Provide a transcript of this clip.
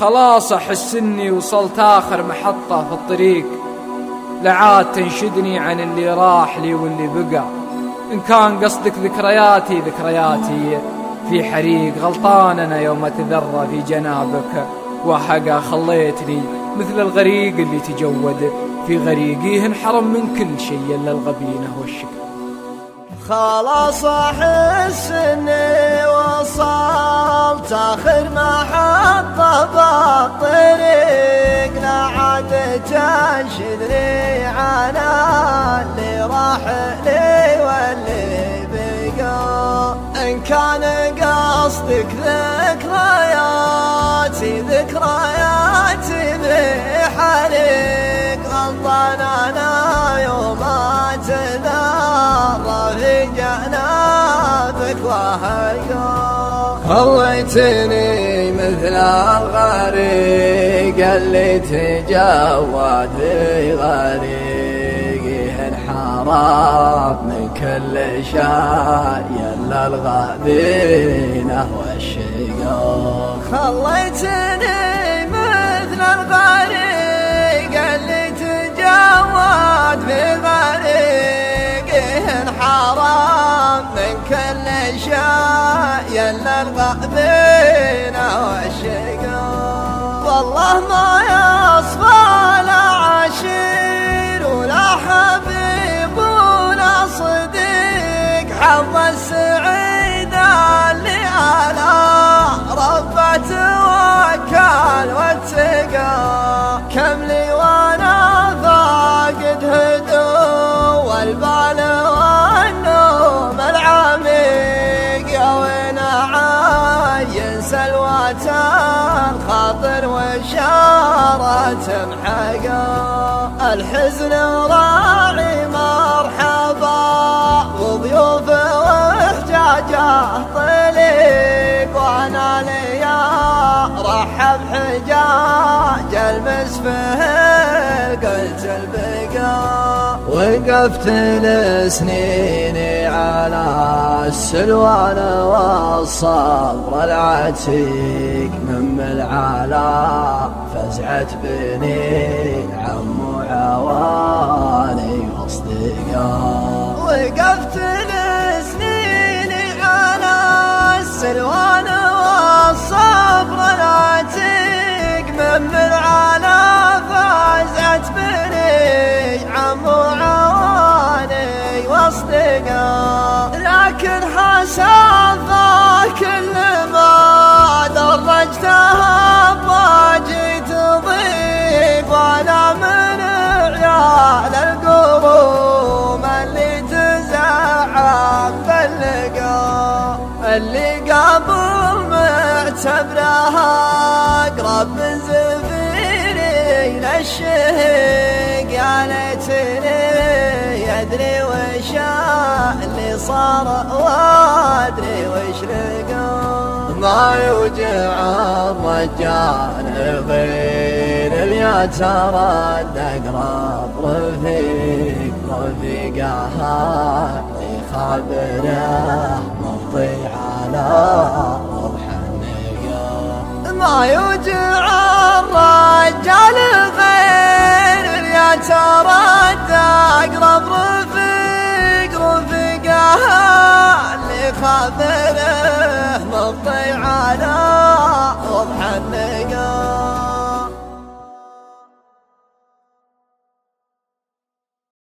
خلاص أحس إني وصلت آخر محطة في الطريق، لعاد تنشدني عن اللي راح لي واللي بقى. إن كان قصدك ذكرياتي في حريق، غلطان أنا يوم أتذرى في جنابك وحقا خليتني مثل الغريق اللي تجود في غريقيه، انحرم من كل شيء إلا الغبينة والشقا. خلاص أحس إني وصلت آخر محطة بالطريق، لا عاد تنشدني عن اللي راح لي واللي بقى. إن كان قصدك ذكرياتي بحريق، غلطان أنا يوم أتذرى في جنابك وحقا. خليتني مثل الغريق اللي تجود في غريقه، انحرف من كل شيء إلا الغبينة والشقا. خليتني مثل الغريق اللي تجود في غريقه، انحرم من كل شيء إلا الغبينة والشقا. والله ما يصفى لا عشير ولا حبيب ولا صديق، حظ السعيد اللي على ربه توكل واتقى. كم لي وانا فاقد هدوء والبال والنوم العميق، يا وين عاين سلوة الخاطر وشارة محقا. الحزن راعي مرحبا وضيوف وحجاجه طليق، وانا ليا رحب حجاج المسفه قلت البقا. وقفت لسنيني على السلوان والصبر العتيق، من العلا فزعت بني عم عوالي واصدقا. وقفت لسنيني على السلوان والصبر العتيق، من العلا فزعت بني عم عوالي واصدقا. لكن حسب كل ما درجتها بواجيت ضيق، وانا من عيال القروم اللي تزعم باللقا، اللي قبل معتبرها اقرب من زفيري للشهيق. يا ليتني يدري وش اللي صار وادري وش لقى. ما يوجع الرجال غير اللي ترد اقرب رفيقها يخبره مضي على روح النقا. ما يوجع الرجال غير اللي ترد اقرب رفيقها اللي خبره مضي على وضح النقا.